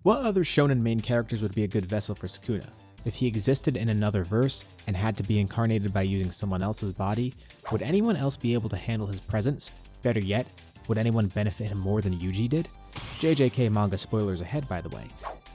What other shonen main characters would be a good vessel for Sukuna? If he existed in another verse and had to be incarnated by using someone else's body, would anyone else be able to handle his presence? Better yet, would anyone benefit him more than Yuji did? JJK manga spoilers ahead, by the way.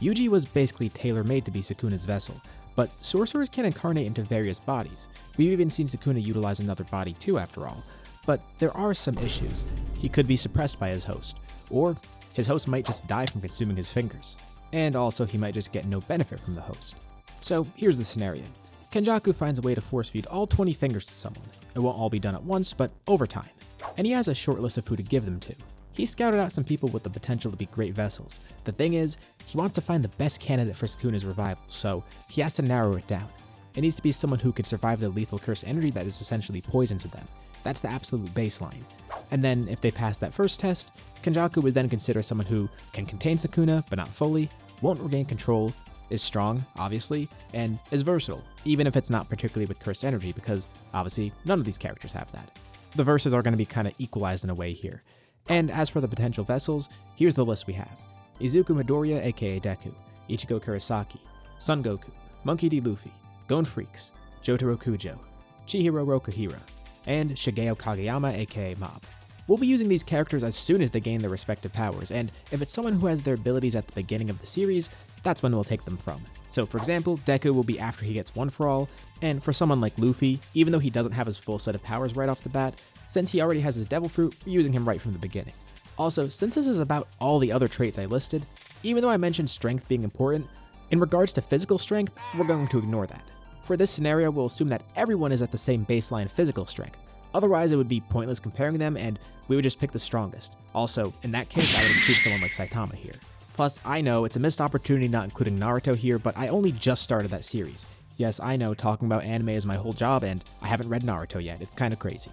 Yuji was basically tailor-made to be Sukuna's vessel, but sorcerers can incarnate into various bodies. We've even seen Sukuna utilize another body too, after all. But there are some issues. He could be suppressed by his host, or his host might just die from consuming his fingers. And also, he might just get no benefit from the host. So here's the scenario. Kenjaku finds a way to force feed all 20 fingers to someone. It won't all be done at once, but over time. And he has a short list of who to give them to. He scouted out some people with the potential to be great vessels. The thing is, he wants to find the best candidate for Sukuna's revival, so he has to narrow it down. It needs to be someone who can survive the lethal cursed energy that is essentially poison to them. That's the absolute baseline. And then, if they pass that first test, Kenjaku would then consider someone who can contain Sukuna, but not fully, won't regain control, is strong, obviously, and is versatile, even if it's not particularly with cursed energy, because obviously none of these characters have that. The verses are going to be kind of equalized in a way here. And as for the potential vessels, here's the list we have. Izuku Midoriya aka Deku, Ichigo Kurosaki, Son Goku, Monkey D. Luffy, Gon Freaks, Jotaro Kujo, Chihiro Rokuhira, and Shigeo Kageyama aka Mob. We'll be using these characters as soon as they gain their respective powers, and if it's someone who has their abilities at the beginning of the series, that's when we'll take them from. So for example, Deku will be after he gets One For All, and for someone like Luffy, even though he doesn't have his full set of powers right off the bat, since he already has his Devil Fruit, we're using him right from the beginning. Also, since this is about all the other traits I listed, even though I mentioned strength being important, in regards to physical strength, we're going to ignore that. For this scenario, we'll assume that everyone is at the same baseline physical strength. Otherwise, it would be pointless comparing them, and we would just pick the strongest. Also, in that case, I would include someone like Saitama here. Plus, I know it's a missed opportunity not including Naruto here, but I only just started that series. Yes, I know talking about anime is my whole job, and I haven't read Naruto yet. It's kind of crazy.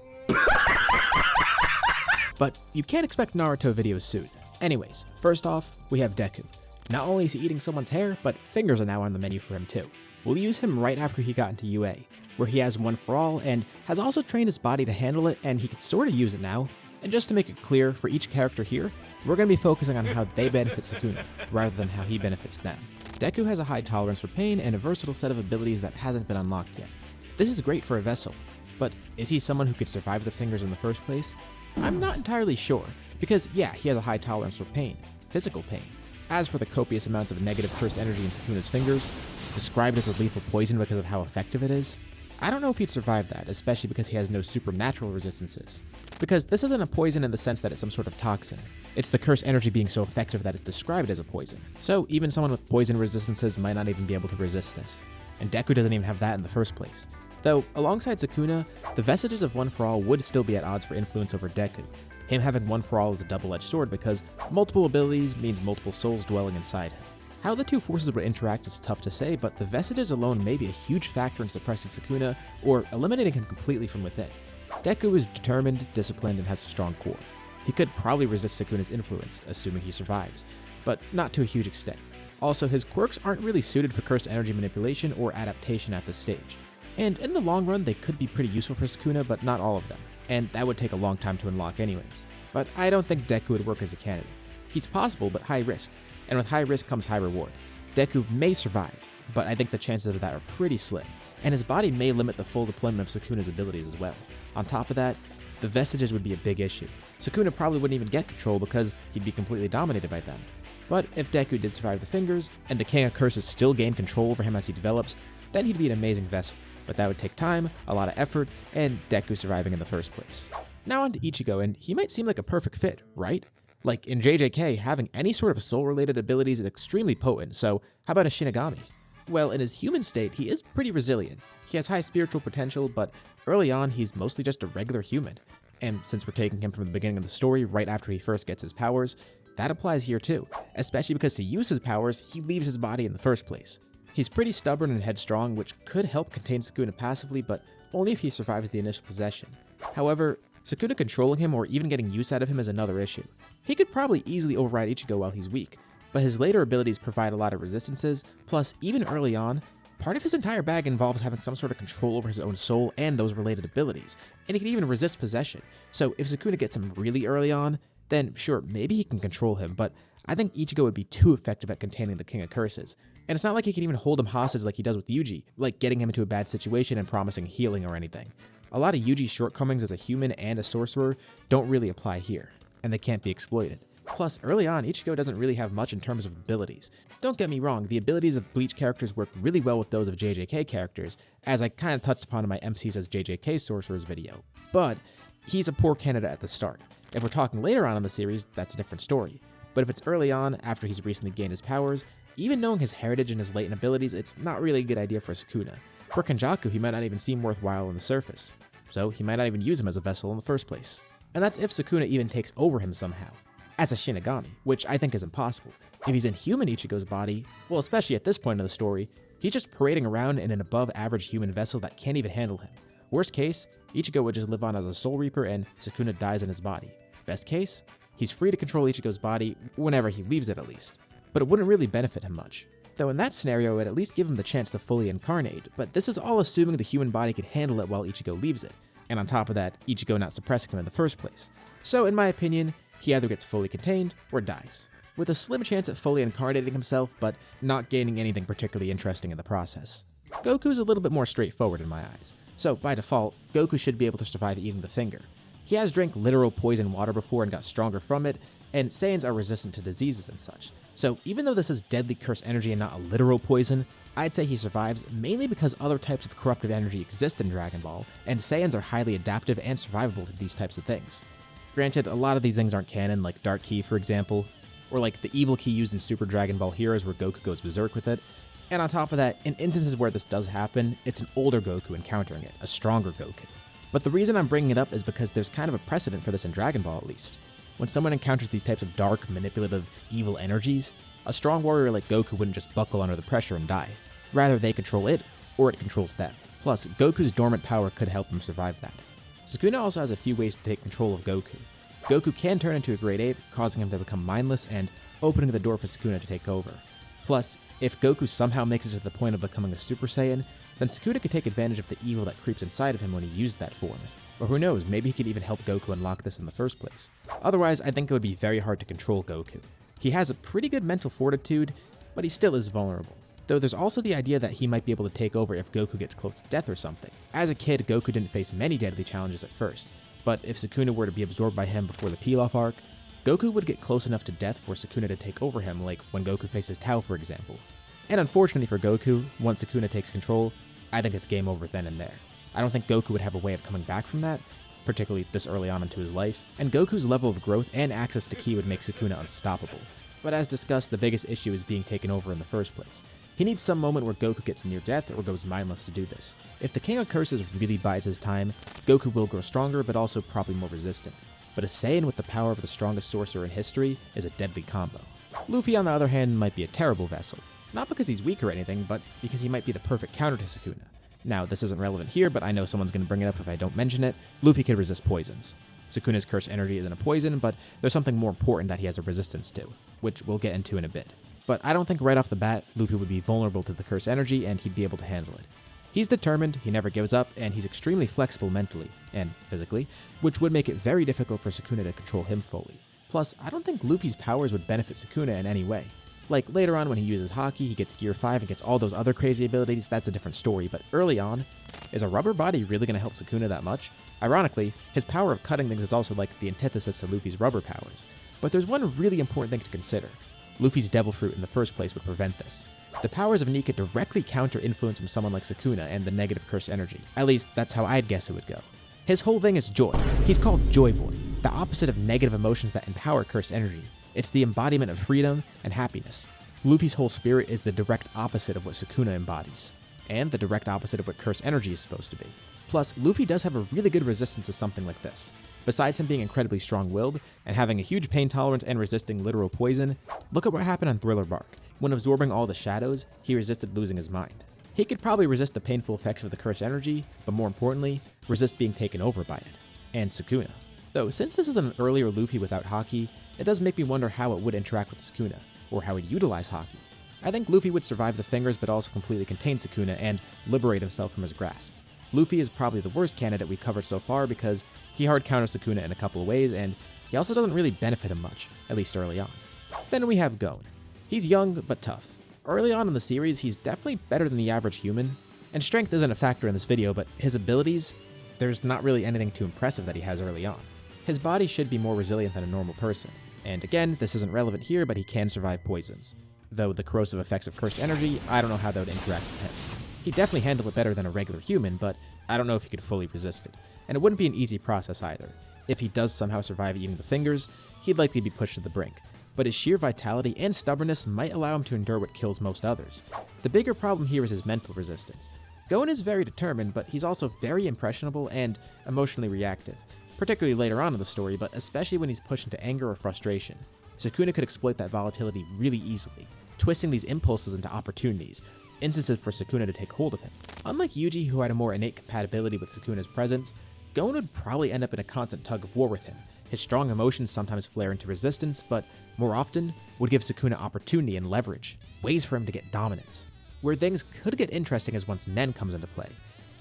But you can't expect Naruto videos soon. Anyways, first off, we have Deku. Not only is he eating someone's hair, but fingers are now on the menu for him too. We'll use him right after he got into UA, where he has One For All and has also trained his body to handle it, and he can sort of use it now. And just to make it clear, for each character here, we're going to be focusing on how they benefit Sukuna, rather than how he benefits them. Deku has a high tolerance for pain and a versatile set of abilities that hasn't been unlocked yet. This is great for a vessel, but is he someone who could survive the fingers in the first place? I'm not entirely sure, because yeah, he has a high tolerance for pain, physical pain. As for the copious amounts of negative cursed energy in Sukuna's fingers, described as a lethal poison because of how effective it is, I don't know if he'd survive that, especially because he has no supernatural resistances. Because this isn't a poison in the sense that it's some sort of toxin. It's the cursed energy being so effective that it's described as a poison. So even someone with poison resistances might not even be able to resist this. And Deku doesn't even have that in the first place. Though, alongside Sukuna, the vestiges of One For All would still be at odds for influence over Deku. Him having One For All is a double-edged sword because multiple abilities means multiple souls dwelling inside him. How the two forces would interact is tough to say, but the vestiges alone may be a huge factor in suppressing Sukuna or eliminating him completely from within. Deku is determined, disciplined, and has a strong core. He could probably resist Sukuna's influence, assuming he survives, but not to a huge extent. Also, his quirks aren't really suited for cursed energy manipulation or adaptation at this stage. And in the long run, they could be pretty useful for Sukuna, but not all of them. And that would take a long time to unlock anyways. But I don't think Deku would work as a candidate. He's possible, but high risk. And with high risk comes high reward. Deku may survive, but I think the chances of that are pretty slim. And his body may limit the full deployment of Sukuna's abilities as well. On top of that, the vestiges would be a big issue. Sukuna probably wouldn't even get control because he'd be completely dominated by them. But if Deku did survive the fingers, and the King of Curses still gained control over him as he develops, then he'd be an amazing vessel. But that would take time, a lot of effort, and Deku surviving in the first place. Now on to Ichigo, and he might seem like a perfect fit, right? Like in JJK, having any sort of soul-related abilities is extremely potent, so how about a Shinigami? Well, in his human state, he is pretty resilient. He has high spiritual potential, but early on, he's mostly just a regular human. And since we're taking him from the beginning of the story, right after he first gets his powers, that applies here too, especially because to use his powers, he leaves his body in the first place. He's pretty stubborn and headstrong, which could help contain Sukuna passively, but only if he survives the initial possession. However, Sukuna controlling him or even getting use out of him is another issue. He could probably easily override Ichigo while he's weak, but his later abilities provide a lot of resistances, plus even early on, part of his entire bag involves having some sort of control over his own soul and those related abilities, and he can even resist possession. So if Sukuna gets him really early on, then sure, maybe he can control him, but I think Ichigo would be too effective at containing the King of Curses. And it's not like he can even hold him hostage like he does with Yuji, like getting him into a bad situation and promising healing or anything. A lot of Yuji's shortcomings as a human and a sorcerer don't really apply here, and they can't be exploited. Plus, early on, Ichigo doesn't really have much in terms of abilities. Don't get me wrong, the abilities of Bleach characters work really well with those of JJK characters, as I kind of touched upon in my MCs as JJK Sorcerers video, but he's a poor candidate at the start. If we're talking later on in the series, that's a different story. But if it's early on, after he's recently gained his powers, even knowing his heritage and his latent abilities, it's not really a good idea for Sukuna. For Kenjaku, he might not even seem worthwhile on the surface, so he might not even use him as a vessel in the first place. And that's if Sukuna even takes over him somehow, as a Shinigami, which I think is impossible. If he's in human Ichigo's body, well, especially at this point in the story, he's just parading around in an above-average human vessel that can't even handle him. Worst case, Ichigo would just live on as a Soul Reaper and Sukuna dies in his body. Best case, he's free to control Ichigo's body whenever he leaves it at least, but it wouldn't really benefit him much. Though in that scenario, it would at least give him the chance to fully incarnate, but this is all assuming the human body could handle it while Ichigo leaves it, and on top of that, Ichigo not suppressing him in the first place. So in my opinion, he either gets fully contained or dies, with a slim chance at fully incarnating himself, but not gaining anything particularly interesting in the process. Goku's a little bit more straightforward in my eyes, so by default, Goku should be able to survive eating the finger. He has drank literal poison water before and got stronger from it, and Saiyans are resistant to diseases and such. So even though this is deadly curse energy and not a literal poison, I'd say he survives mainly because other types of corruptive energy exist in Dragon Ball, and Saiyans are highly adaptive and survivable to these types of things. Granted, a lot of these things aren't canon, like Dark Ki for example, or like the evil ki used in Super Dragon Ball Heroes where Goku goes berserk with it. And on top of that, in instances where this does happen, it's an older Goku encountering it, a stronger Goku. But the reason I'm bringing it up is because there's kind of a precedent for this in Dragon Ball at least. When someone encounters these types of dark, manipulative, evil energies, a strong warrior like Goku wouldn't just buckle under the pressure and die. Rather, they control it, or it controls them. Plus, Goku's dormant power could help him survive that. Sukuna also has a few ways to take control of Goku. Goku can turn into a great ape, causing him to become mindless and opening the door for Sukuna to take over. Plus, if Goku somehow makes it to the point of becoming a Super Saiyan, then Sukuna could take advantage of the evil that creeps inside of him when he used that form. Or who knows, maybe he could even help Goku unlock this in the first place. Otherwise, I think it would be very hard to control Goku. He has a pretty good mental fortitude, but he still is vulnerable. Though there's also the idea that he might be able to take over if Goku gets close to death or something. As a kid, Goku didn't face many deadly challenges at first, but if Sukuna were to be absorbed by him before the peel-off arc, Goku would get close enough to death for Sukuna to take over him, like when Goku faces Tao for example. And unfortunately for Goku, once Sukuna takes control, I think it's game over then and there. I don't think Goku would have a way of coming back from that, particularly this early on into his life, and Goku's level of growth and access to ki would make Sukuna unstoppable. But as discussed, the biggest issue is being taken over in the first place. He needs some moment where Goku gets near death or goes mindless to do this. If the King of Curses really bides his time, Goku will grow stronger but also probably more resistant. But a Saiyan with the power of the strongest sorcerer in history is a deadly combo. Luffy on the other hand might be a terrible vessel. Not because he's weak or anything, but because he might be the perfect counter to Sukuna. Now, this isn't relevant here, but I know someone's going to bring it up if I don't mention it. Luffy can resist poisons. Sukuna's curse energy isn't a poison, but there's something more important that he has a resistance to, which we'll get into in a bit. But I don't think right off the bat, Luffy would be vulnerable to the curse energy and he'd be able to handle it. He's determined, he never gives up, and he's extremely flexible mentally, and physically, which would make it very difficult for Sukuna to control him fully. Plus, I don't think Luffy's powers would benefit Sukuna in any way. Like, later on when he uses Haki, he gets Gear 5 and gets all those other crazy abilities, that's a different story, but early on, is a rubber body really going to help Sukuna that much? Ironically, his power of cutting things is also like the antithesis to Luffy's rubber powers. But there's one really important thing to consider. Luffy's Devil Fruit in the first place would prevent this. The powers of Nika directly counter influence from someone like Sukuna and the negative curse energy. At least, that's how I'd guess it would go. His whole thing is joy. He's called Joy Boy, the opposite of negative emotions that empower curse energy. It's the embodiment of freedom and happiness. Luffy's whole spirit is the direct opposite of what Sukuna embodies, and the direct opposite of what curse energy is supposed to be. Plus, Luffy does have a really good resistance to something like this. Besides him being incredibly strong-willed, and having a huge pain tolerance and resisting literal poison, look at what happened on Thriller Bark. When absorbing all the shadows, he resisted losing his mind. He could probably resist the painful effects of the curse energy, but more importantly, resist being taken over by it. And Sukuna. Though, since this is an earlier Luffy without Haki, it does make me wonder how it would interact with Sukuna, or how he'd utilize Haki. I think Luffy would survive the fingers but also completely contain Sukuna and liberate himself from his grasp. Luffy is probably the worst candidate we covered so far because he hard counters Sukuna in a couple of ways and he also doesn't really benefit him much, at least early on. Then we have Gon. He's young but tough. Early on in the series, he's definitely better than the average human, and strength isn't a factor in this video, but his abilities, there's not really anything too impressive that he has early on. His body should be more resilient than a normal person, and again, this isn't relevant here, but he can survive poisons. Though the corrosive effects of cursed energy, I don't know how that would interact with him. He'd definitely handle it better than a regular human, but I don't know if he could fully resist it, and it wouldn't be an easy process either. If he does somehow survive eating the fingers, he'd likely be pushed to the brink, but his sheer vitality and stubbornness might allow him to endure what kills most others. The bigger problem here is his mental resistance. Gon is very determined, but he's also very impressionable and emotionally reactive, particularly later on in the story, but especially when he's pushed into anger or frustration. Sukuna could exploit that volatility really easily, twisting these impulses into opportunities, instances for Sukuna to take hold of him. Unlike Yuji, who had a more innate compatibility with Sukuna's presence, Gon would probably end up in a constant tug of war with him. His strong emotions sometimes flare into resistance, but more often would give Sukuna opportunity and leverage, ways for him to get dominance. Where things could get interesting is once Nen comes into play.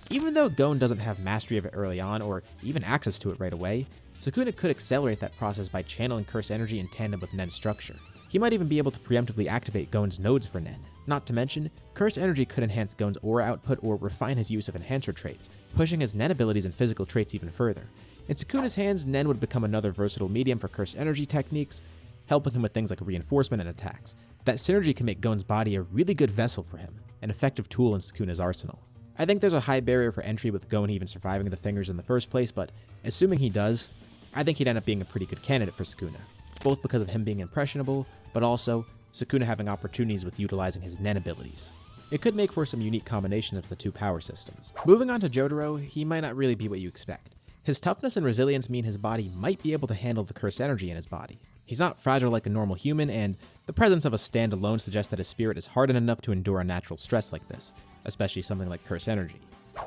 Even though Gon doesn't have mastery of it early on, or even access to it right away, Sukuna could accelerate that process by channeling cursed energy in tandem with Nen's structure. He might even be able to preemptively activate Gon's nodes for Nen. Not to mention, cursed energy could enhance Gon's aura output or refine his use of enhancer traits, pushing his Nen abilities and physical traits even further. In Sukuna's hands, Nen would become another versatile medium for cursed energy techniques, helping him with things like reinforcement and attacks. That synergy can make Gon's body a really good vessel for him, an effective tool in Sukuna's arsenal. I think there's a high barrier for entry with Gon even surviving the fingers in the first place, but assuming he does, I think he'd end up being a pretty good candidate for Sukuna, both because of him being impressionable, but also Sukuna having opportunities with utilizing his Nen abilities. It could make for some unique combinations of the two power systems. Moving on to Jotaro, he might not really be what you expect. His toughness and resilience mean his body might be able to handle the cursed energy in his body. He's not fragile like a normal human, and the presence of a stand alone suggests that his spirit is hardened enough to endure unnatural stress like this, especially something like cursed energy.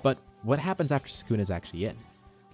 But what happens after Sukuna's actually in?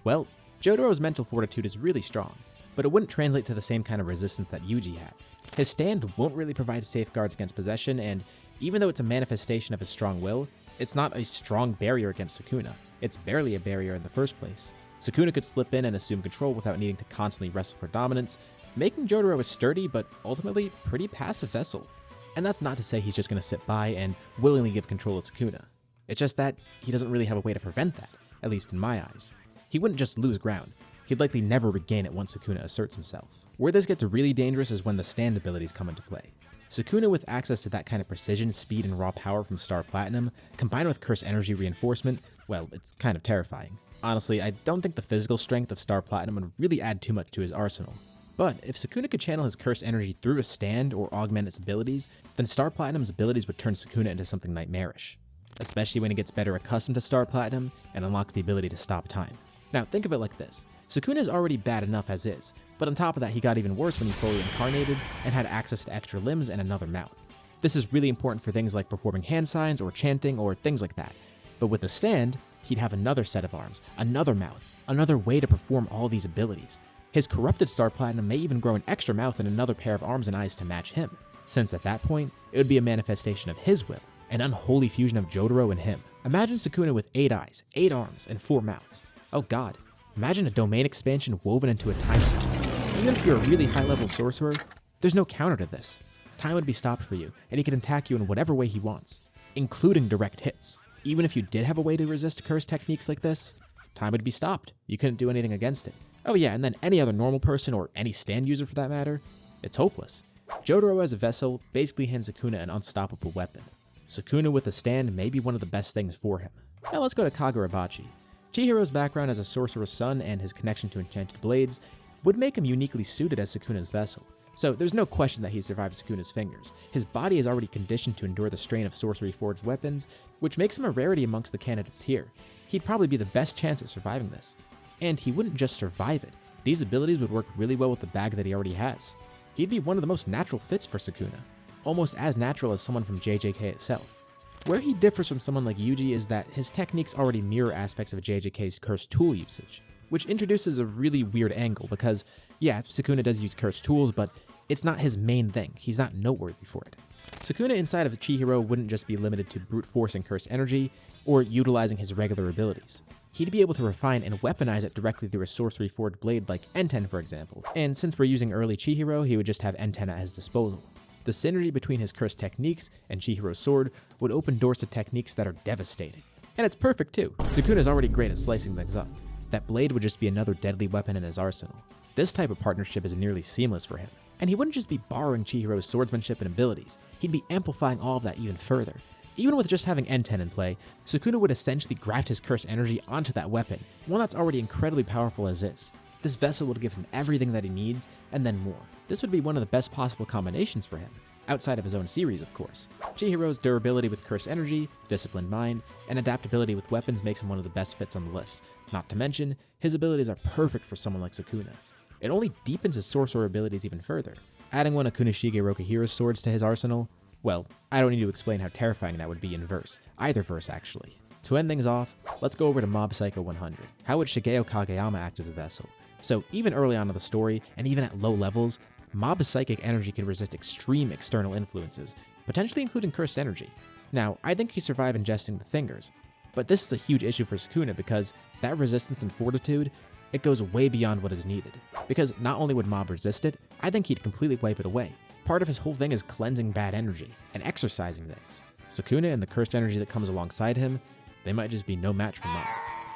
Well, Jotaro's mental fortitude is really strong, but it wouldn't translate to the same kind of resistance that Yuji had. His stand won't really provide safeguards against possession, and even though it's a manifestation of his strong will, it's not a strong barrier against Sukuna. It's barely a barrier in the first place. Sukuna could slip in and assume control without needing to constantly wrestle for dominance, making Jotaro a sturdy but ultimately pretty passive vessel. And that's not to say he's just going to sit by and willingly give control to Sukuna. It's just that he doesn't really have a way to prevent that, at least in my eyes. He wouldn't just lose ground. He'd likely never regain it once Sukuna asserts himself. Where this gets really dangerous is when the stand abilities come into play. Sukuna with access to that kind of precision, speed, and raw power from Star Platinum, combined with cursed energy reinforcement, well, it's kind of terrifying. Honestly, I don't think the physical strength of Star Platinum would really add too much to his arsenal. But if Sukuna could channel his cursed energy through a stand or augment its abilities, then Star Platinum's abilities would turn Sukuna into something nightmarish, especially when he gets better accustomed to Star Platinum and unlocks the ability to stop time. Now, think of it like this. Sukuna is already bad enough as is, but on top of that, he got even worse when he fully incarnated and had access to extra limbs and another mouth. This is really important for things like performing hand signs or chanting or things like that. But with the stand, he'd have another set of arms, another mouth, another way to perform all these abilities. His corrupted Star Platinum may even grow an extra mouth and another pair of arms and eyes to match him, since at that point, it would be a manifestation of his will, an unholy fusion of Jotaro and him. Imagine Sukuna with 8 eyes, 8 arms, and 4 mouths. Oh god, imagine a domain expansion woven into a time stone. Even if you're a really high-level sorcerer, there's no counter to this. Time would be stopped for you, and he can attack you in whatever way he wants, including direct hits. Even if you did have a way to resist curse techniques like this, time would be stopped. You couldn't do anything against it. Oh yeah, and then any other normal person, or any stand user for that matter, it's hopeless. Jotaro as a vessel basically hands Sukuna an unstoppable weapon. Sukuna with a stand may be one of the best things for him. Now let's go to Kagurabachi. Chihiro's background as a sorcerer's son and his connection to enchanted blades would make him uniquely suited as Sukuna's vessel. So there's no question that he survived Sukuna's fingers. His body is already conditioned to endure the strain of sorcery-forged weapons, which makes him a rarity amongst the candidates here. He'd probably be the best chance at surviving this. And he wouldn't just survive it. These abilities would work really well with the bag that he already has. He'd be one of the most natural fits for Sukuna, almost as natural as someone from JJK itself. Where he differs from someone like Yuji is that his techniques already mirror aspects of JJK's cursed tool usage, which introduces a really weird angle because, yeah, Sukuna does use cursed tools, but it's not his main thing. He's not noteworthy for it. Sukuna inside of Chihiro wouldn't just be limited to brute force and cursed energy, or utilizing his regular abilities. he'd be able to refine and weaponize it directly through a sorcery forged blade like N10 for example, and since we're using early Chihiro, he would just have N10 at his disposal. The synergy between his cursed techniques and Chihiro's sword would open doors to techniques that are devastating. And it's perfect too. Sukuna's already great at slicing things up. That blade would just be another deadly weapon in his arsenal. This type of partnership is nearly seamless for him. And he wouldn't just be borrowing Chihiro's swordsmanship and abilities, he'd be amplifying all of that even further. Even with just having N10 in play, Sukuna would essentially graft his cursed energy onto that weapon, one that's already incredibly powerful as is. This vessel would give him everything that he needs, and then more. This would be one of the best possible combinations for him, outside of his own series of course. Chihiro's durability with cursed energy, disciplined mind, and adaptability with weapons makes him one of the best fits on the list. Not to mention, his abilities are perfect for someone like Sukuna. It only deepens his sorcerer abilities even further. Adding one of Kunishige Rokuhira's swords to his arsenal, well, I don't need to explain how terrifying that would be in verse, either verse actually. To end things off, let's go over to Mob Psycho 100. How would Shigeo Kageyama act as a vessel? So even early on in the story, and even at low levels, Mob's psychic energy can resist extreme external influences, potentially including cursed energy. Now, I think he survived ingesting the fingers, but this is a huge issue for Sukuna because that resistance and fortitude, it goes way beyond what is needed. Because not only would Mob resist it, I think he'd completely wipe it away. Part of his whole thing is cleansing bad energy and exorcising things. Sukuna and the cursed energy that comes alongside him, they might just be no match for Mob.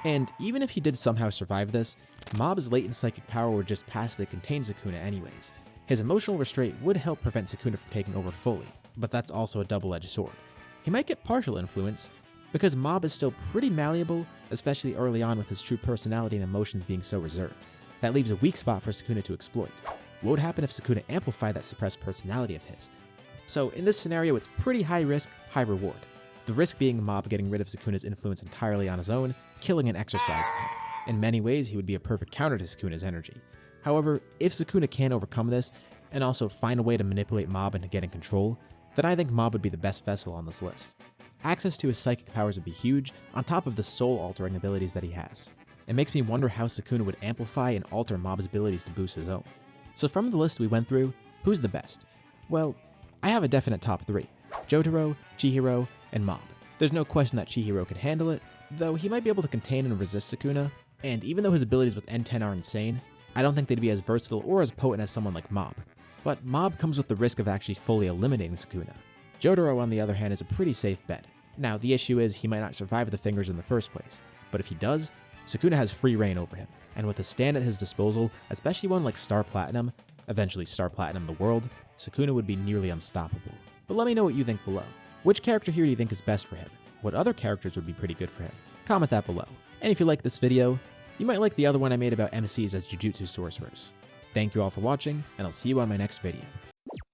And even if he did somehow survive this, Mob's latent psychic power would just passively contain Sukuna anyways. His emotional restraint would help prevent Sukuna from taking over fully, but that's also a double-edged sword. He might get partial influence, because Mob is still pretty malleable, especially early on with his true personality and emotions being so reserved. That leaves a weak spot for Sukuna to exploit. What would happen if Sukuna amplified that suppressed personality of his? So in this scenario, it's pretty high risk, high reward. The risk being Mob getting rid of Sukuna's influence entirely on his own, killing and exorcising him. In many ways, he would be a perfect counter to Sukuna's energy. However, if Sukuna can overcome this, and also find a way to manipulate Mob into getting control, then I think Mob would be the best vessel on this list. Access to his psychic powers would be huge, on top of the soul-altering abilities that he has. It makes me wonder how Sukuna would amplify and alter Mob's abilities to boost his own. So from the list we went through, who's the best? Well, I have a definite top 3. Jotaro, Chihiro, and Mob. There's no question that Chihiro could handle it, though he might be able to contain and resist Sukuna, and even though his abilities with N10 are insane, I don't think they'd be as versatile or as potent as someone like Mob. But Mob comes with the risk of actually fully eliminating Sukuna. Jotaro, on the other hand, is a pretty safe bet. Now, the issue is he might not survive the fingers in the first place, but if he does, Sukuna has free reign over him, and with a stand at his disposal, especially one like Star Platinum, eventually Star Platinum the world, Sukuna would be nearly unstoppable. But let me know what you think below. Which character here do you think is best for him? What other characters would be pretty good for him? Comment that below. And if you like this video, you might like the other one I made about MCs as Jujutsu sorcerers. Thank you all for watching, and I'll see you on my next video.